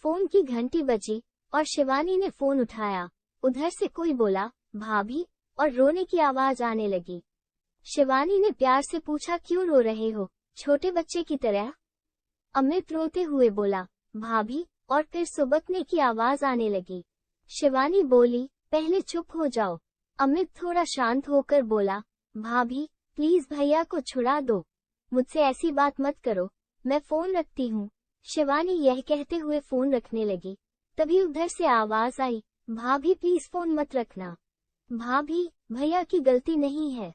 Phone की घंटी बजी और शिवानी ने फोन उठाया। उधर से कोई बोला, भाभी, और रोने की आवाज आने लगी। शिवानी ने प्यार से पूछा, क्यों रो रहे हो, छोटे बच्चे की तरह? अमित रोते हुए बोला, भाभी, और फिर सुबकने की आवाज आने लगी। शिवानी बोली, पहले चुप हो जाओ। अमित थोड़ा शांत होकर बोला, भाभी, प्लीज भैया को छुड़ा दो, मुझसे ऐसी बात मत करो, मैं फोन रखती हूँ। शिवानी यह कहते हुए फोन रखने लगी। तभी उधर से आवाज आई, भाभी प्लीज फोन मत रखना। भाभी, भैया की गलती नहीं है।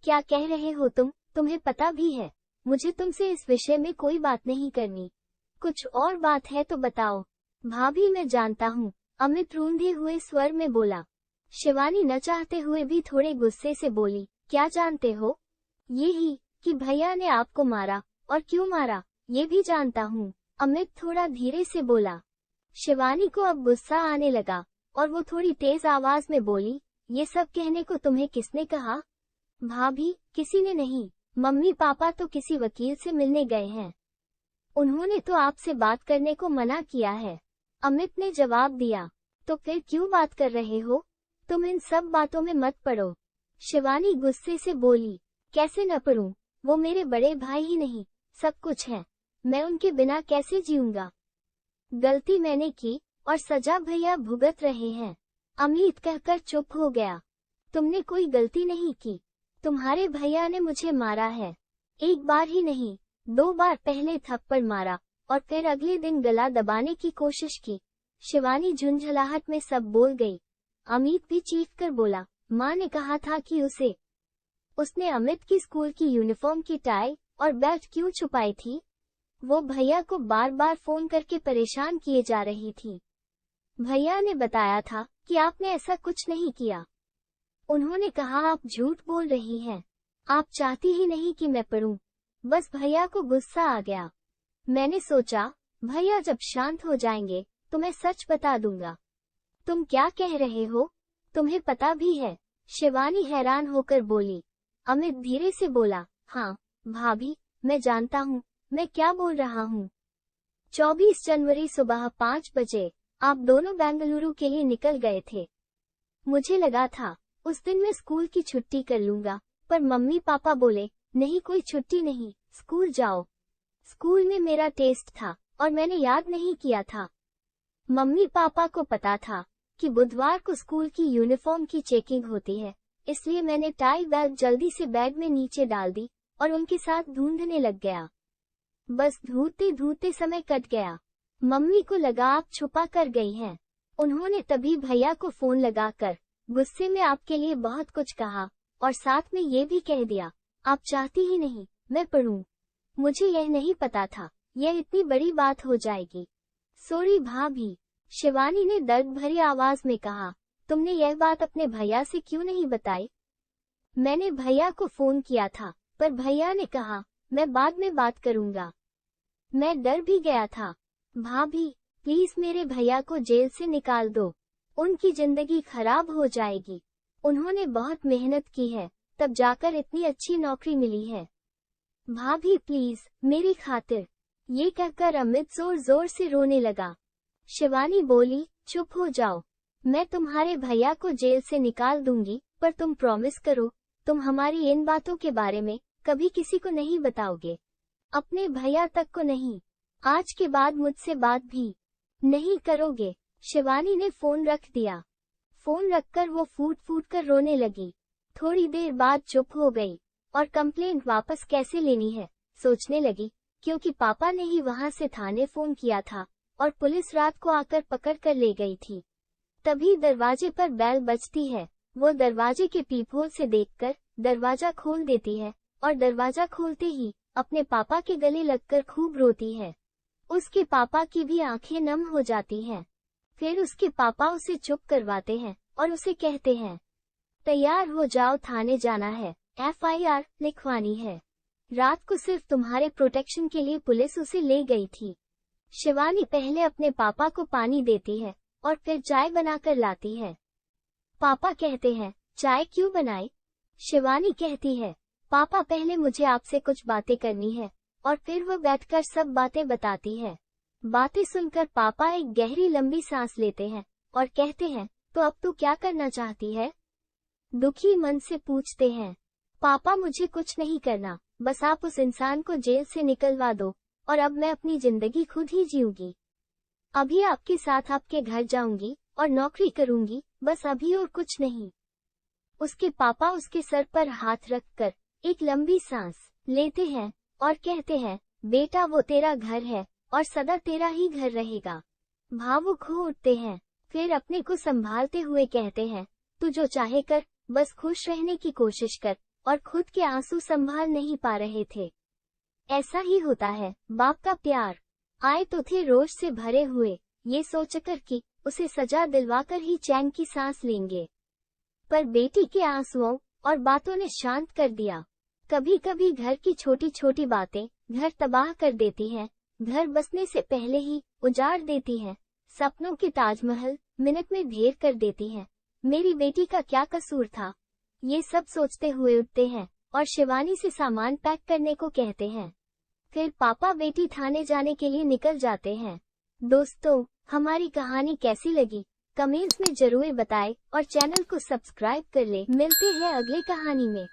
क्या कह रहे हो तुम? तुम्हें पता भी है मुझे तुमसे इस विषय में कोई बात नहीं करनी। कुछ और बात है तो बताओ। भाभी मैं जानता हूँ, अमित रूंधे हुए स्वर में बोला। शिवानी न चाहते हुए भी थोड़े गुस्से से बोली, क्या जानते हो? यही कि भैया ने आपको मारा, और क्यों मारा ये भी जानता हूँ। अमित थोड़ा धीरे से बोला। शिवानी को अब गुस्सा आने लगा और वो थोड़ी तेज आवाज में बोली, ये सब कहने को तुम्हें किसने कहा? भाभी, किसी ने नहीं, मम्मी पापा तो किसी वकील से मिलने गए हैं, उन्होंने तो आपसे बात करने को मना किया है। अमित ने जवाब दिया। तो फिर क्यों बात कर रहे हो? तुम इन सब बातों में मत पड़ो। शिवानी गुस्से से बोली। कैसे न पड़ूं? वो मेरे बड़े भाई ही नहीं, सब कुछ है। मैं उनके बिना कैसे जीऊंगा? गलती मैंने की और सजा भैया भुगत रहे हैं। अमित कहकर चुप हो गया। तुमने कोई गलती नहीं की, तुम्हारे भैया ने मुझे मारा है। एक बार ही नहीं, 2 बार, पहले थप्पड़ मारा और फिर अगले दिन गला दबाने की कोशिश की। शिवानी झुंझलाहट में सब बोल गई। अमित भी चीख कर बोला, माँ ने कहा था कि उसने अमित की स्कूल की यूनिफॉर्म की टाई और बेल्ट क्यों छुपाई थी? वो भैया को बार बार फोन करके परेशान किए जा रही थी। भैया ने बताया था कि आपने ऐसा कुछ नहीं किया। उन्होंने कहा आप झूठ बोल रही हैं। आप चाहती ही नहीं कि मैं पढ़ूं। बस भैया को गुस्सा आ गया। मैंने सोचा भैया जब शांत हो जाएंगे तो मैं सच बता दूंगा। तुम क्या कह रहे हो? तुम्हें पता भी है? शिवानी हैरान होकर बोली। अमित धीरे से बोला, हाँ भाभी, मैं जानता हूँ मैं क्या बोल रहा हूँ। 24 जनवरी सुबह 5 बजे आप दोनों बेंगलुरु के लिए निकल गए थे। मुझे लगा था उस दिन मैं स्कूल की छुट्टी कर लूंगा, पर मम्मी पापा बोले, नहीं कोई छुट्टी नहीं, स्कूल जाओ। स्कूल में मेरा टेस्ट था और मैंने याद नहीं किया था। मम्मी पापा को पता था कि बुधवार को स्कूल की यूनिफॉर्म की चेकिंग होती है, इसलिए मैंने टाई बेल्ट जल्दी से बैग में नीचे डाल दी और उनके साथ ढूंढने लग गया। बस ढूंढते ढूंढते समय कट गया। मम्मी को लगा आप छुपा कर गई हैं। उन्होंने तभी भैया को फोन लगाकर गुस्से में आपके लिए बहुत कुछ कहा और साथ में ये भी कह दिया, आप चाहती ही नहीं मैं पढ़ूं। मुझे यह नहीं पता था यह इतनी बड़ी बात हो जाएगी। सॉरी भाभी, शिवानी ने दर्द भरी आवाज में कहा। तुमने यह बात अपने भैया से क्यों नहीं बताई? मैंने भैया को फोन किया था, पर भैया ने कहा मैं बाद में बात करूंगा। मैं डर भी गया था। भाभी, प्लीज मेरे भैया को जेल से निकाल दो, उनकी जिंदगी खराब हो जाएगी। उन्होंने बहुत मेहनत की है, तब जाकर इतनी अच्छी नौकरी मिली है। भाभी प्लीज, मेरी खातिर। ये कहकर अमित जोर जोर से रोने लगा। शिवानी बोली, चुप हो जाओ, मैं तुम्हारे भैया को जेल से निकाल दूंगी, पर तुम प्रॉमिस करो, तुम हमारी इन बातों के बारे में कभी किसी को नहीं बताओगे, अपने भैया तक को नहीं। आज के बाद मुझसे बात भी नहीं करोगे। शिवानी ने फोन रख दिया। फोन रखकर वो फूट फूट कर रोने लगी। थोड़ी देर बाद चुप हो गई और कंप्लेंट वापस कैसे लेनी है सोचने लगी, क्योंकि पापा ने ही वहां से थाने फोन किया था और पुलिस रात को आकर पकड़ कर ले गई थी। तभी दरवाजे पर बेल बजती है। वो दरवाजे के पीपहोल से देखकर दरवाजा खोल देती है और दरवाजा खोलते ही अपने पापा के गले लगकर खूब रोती है। उसके पापा की भी आंखें नम हो जाती हैं। फिर उसके पापा उसे चुप करवाते हैं और उसे कहते हैं, तैयार हो जाओ, थाने जाना है, FIR लिखवानी है। रात को सिर्फ तुम्हारे प्रोटेक्शन के लिए पुलिस उसे ले गई थी। शिवानी पहले अपने पापा को पानी देती है और फिर चाय बनाकर लाती है। पापा कहते हैं, चाय क्यों बनाई? शिवानी कहती है, पापा पहले मुझे आपसे कुछ बातें करनी है, और फिर वह बैठकर सब बातें बताती है। बातें सुनकर पापा एक गहरी लंबी सांस लेते हैं और कहते हैं, तो अब तू क्या करना चाहती है? दुखी मन से पूछते हैं। पापा मुझे कुछ नहीं करना, बस आप उस इंसान को जेल से निकलवा दो और अब मैं अपनी जिंदगी खुद ही जीऊंगी। अभी आपके साथ आपके घर जाऊंगी और नौकरी करूंगी, बस अभी और कुछ नहीं। उसके पापा उसके सर पर हाथ रखकर एक लंबी सांस लेते हैं और कहते हैं, बेटा वो तेरा घर है और सदा तेरा ही घर रहेगा। भावुक हो उठते हैं, फिर अपने को संभालते हुए कहते हैं, तू जो चाहे कर, बस खुश रहने की कोशिश कर। और खुद के आंसू संभाल नहीं पा रहे थे। ऐसा ही होता है, बाप का प्यार। आए तो थे रोष से भरे हुए, ये सोचकर कि उसे सजा दिलवाकर ही चैन की सांस लेंगे। पर बेटी के आंसुओं और बातों ने शांत कर दिया। कभी कभी घर की छोटी छोटी बातें घर तबाह कर देती हैं, घर बसने से पहले ही उजाड़ देती हैं, सपनों के ताजमहल मिनट में ढेर कर देती हैं। मेरी बेटी का क्या कसूर था? ये सब सोचते हुए उठते हैं और शिवानी से सामान पैक करने को कहते हैं। फिर पापा बेटी थाने जाने के लिए निकल जाते हैं। दोस्तों, हमारी कहानी कैसी लगी कमेंट्स में जरूर बताएं और चैनल को सब्सक्राइब कर ले। मिलते हैं अगले कहानी में।